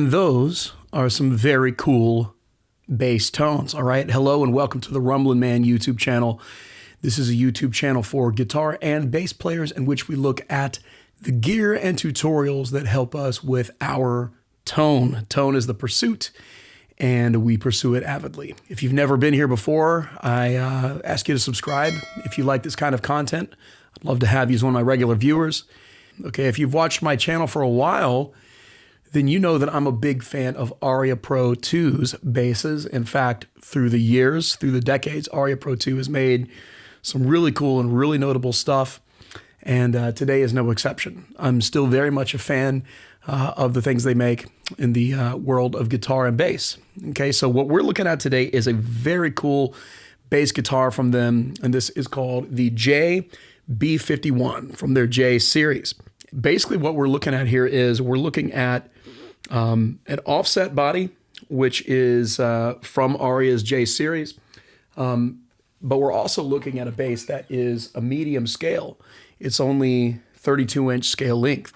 And those are some very cool bass tones. All right. Hello and welcome to the Rumblin Man YouTube channel. This is a YouTube channel for guitar and bass players in which we look at the gear and tutorials that help us with our tone. Tone is the pursuit, and we pursue it avidly. If you've never been here before, I ask you to subscribe if you like this kind of content. I'd love to have you as one of my regular viewers. Okay, if you've watched my channel for a while, then you know that I'm a big fan of Aria Pro 2's basses. In fact, through the years, through the decades, Aria Pro 2 has made some really cool and really notable stuff, and today is no exception. I'm still very much a fan of the things they make in the world of guitar and bass. Okay, so what we're looking at today is a very cool bass guitar from them, and this is called the J-B51 from their J series. Basically what we're looking at here is we're looking at an offset body, which is from Aria's J series, but we're also looking at a bass that is a medium scale. It's only 32-inch scale length.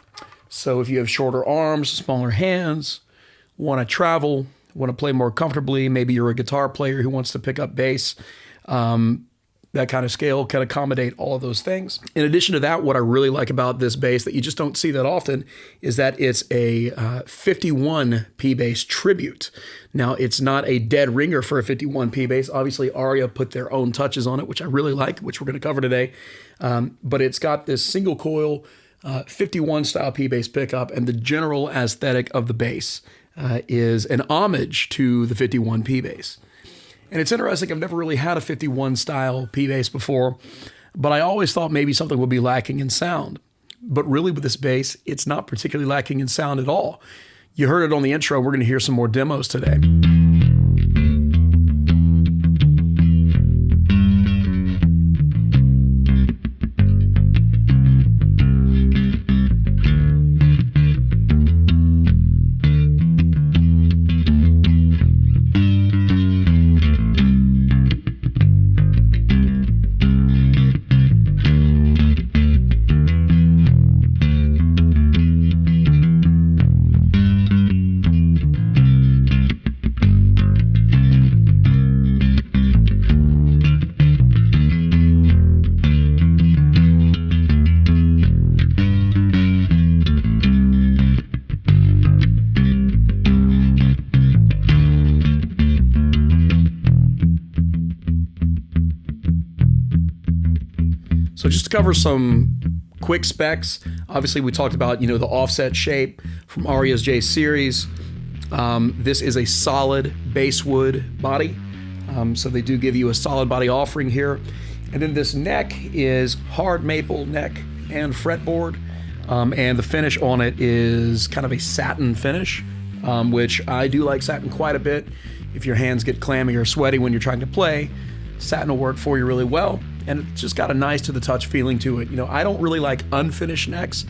So if you have shorter arms, smaller hands, want to travel, want to play more comfortably, maybe you're a guitar player who wants to pick up bass, that kind of scale can accommodate all of those things. In addition to that, what I really like about this bass that you just don't see that often is that it's a 51 P bass tribute. Now, it's not a dead ringer for a 51 P bass. Obviously, Aria put their own touches on it, which I really like, which we're going to cover today. But it's got this single coil 51 style P bass pickup, and the general aesthetic of the bass is an homage to the 51 P bass. And it's interesting, I've never really had a 51 style P bass before, but I always thought maybe something would be lacking in sound. But really with this bass, it's not particularly lacking in sound at all. You heard it on the intro. We're going to hear some more demos today. So just to cover some quick specs, obviously we talked about, the offset shape from Aria's J series. This is a solid basswood body. So they do give you a solid body offering here. And then this neck is hard maple neck and fretboard. And the finish on it is kind of a satin finish, which I do like satin quite a bit. If your hands get clammy or sweaty when you're trying to play, satin will work for you really well. And it's just got a nice to the touch feeling to it. I don't really like unfinished necks,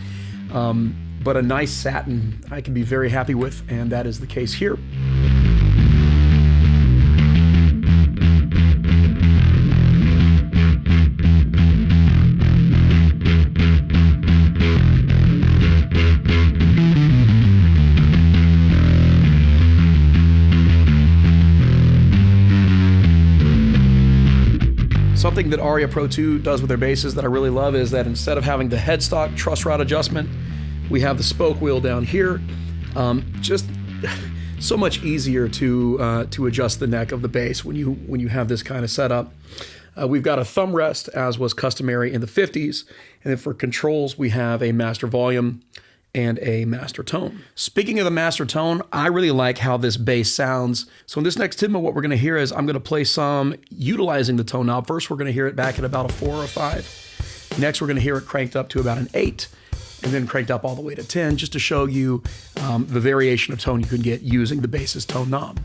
but a nice satin I can be very happy with, and that is the case here. Something that Aria Pro 2 does with their basses that I really love is that instead of having the headstock truss rod adjustment, we have the spoke wheel down here. Just so much easier to adjust the neck of the bass when you have this kind of setup. We've got a thumb rest, as was customary in the 50s, and then for controls we have a master volume and a master tone. Speaking of the master tone, I really like how this bass sounds. So in this next demo, what we're gonna hear is I'm gonna play some utilizing the tone knob. First, we're gonna hear it back at about a 4 or 5. Next, we're gonna hear it cranked up to about an 8, and then cranked up all the way to 10, just to show you the variation of tone you can get using the bass's tone knob.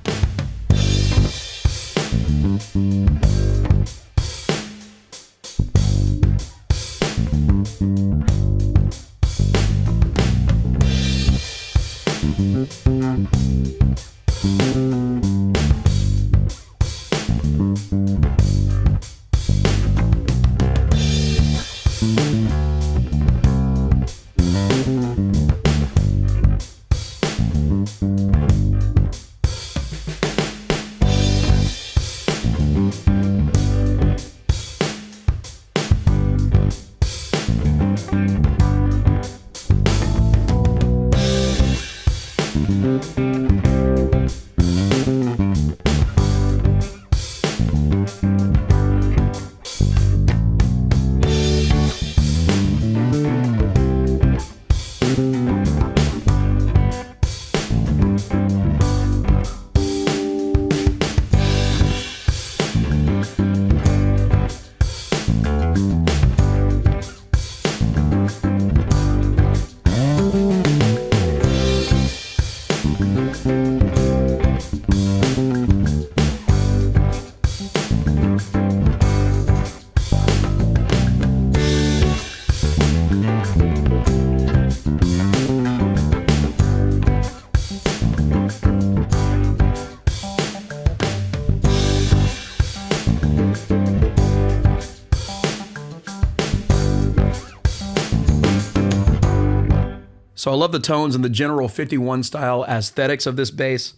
So I love the tones and the general 51 style aesthetics of this bass.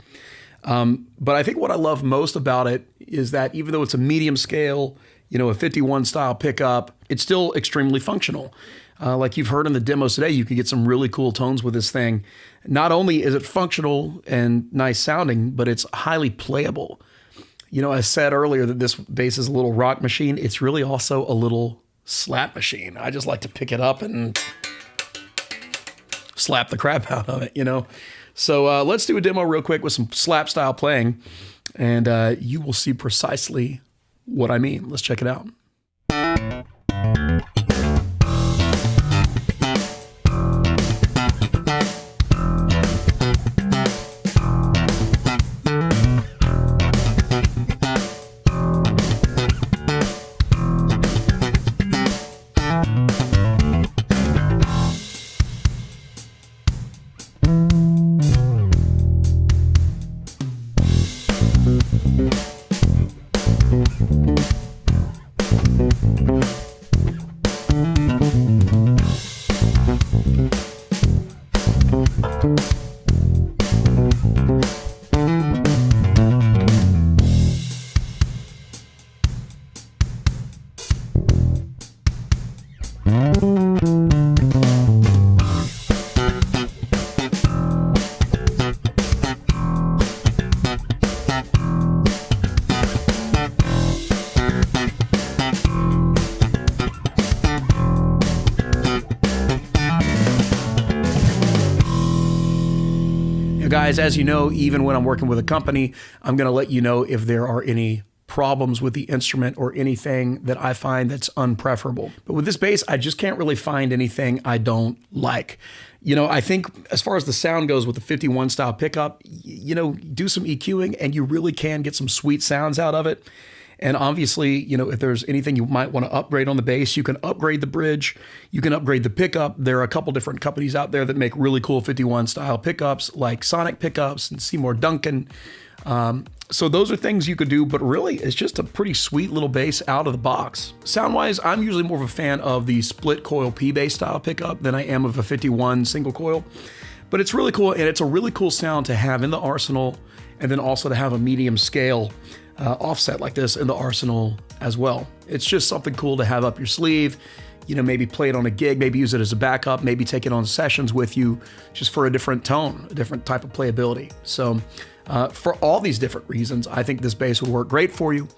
But I think what I love most about it is that even though it's a medium scale, you know, a 51 style pickup, it's still extremely functional. Like you've heard in the demos today, you can get some really cool tones with this thing. Not only is it functional and nice sounding, but it's highly playable. You know, I said earlier that this bass is a little rock machine. It's really also a little slap machine. I just like to pick it up and slap the crap out of it, you know? So let's do a demo real quick with some slap style playing, and you will see precisely what I mean. Let's check it out. Guys, as you know, even when I'm working with a company, I'm going to let you know if there are any problems with the instrument or anything that I find that's unpreferable. But with this bass, I just can't really find anything I don't like. You know, I think as far as the sound goes with the 51 style pickup, you know, do some EQing and you really can get some sweet sounds out of it. And obviously, you know, if there's anything you might want to upgrade on the bass, you can upgrade the bridge, you can upgrade the pickup. There are a couple different companies out there that make really cool 51 style pickups like Sonic Pickups and Seymour Duncan. So those are things you could do, but really it's just a pretty sweet little bass out of the box. Sound-wise, I'm usually more of a fan of the split coil P-bass style pickup than I am of a 51 single coil. But it's really cool, and it's a really cool sound to have in the arsenal, and then also to have a medium scale offset like this in the arsenal as well. It's just something cool to have up your sleeve. You know, maybe play it on a gig, maybe use it as a backup, maybe take it on sessions with you just for a different tone, a different type of playability. So for all these different reasons, I think this bass would work great for you.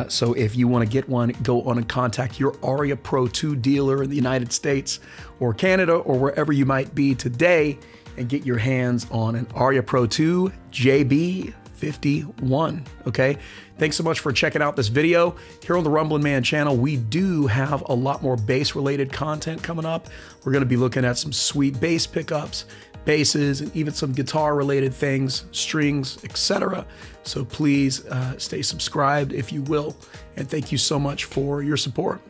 So if you want to get one, go on and contact your Aria Pro 2 dealer in the United States or Canada or wherever you might be today and get your hands on an Aria Pro 2 J-B51, okay? Thanks so much for checking out this video. Here on the Rumblin' Man channel, we do have a lot more bass-related content coming up. We're gonna be looking at some sweet bass pickups, basses, and even some guitar-related things, strings, etc. So please stay subscribed if you will, and thank you so much for your support.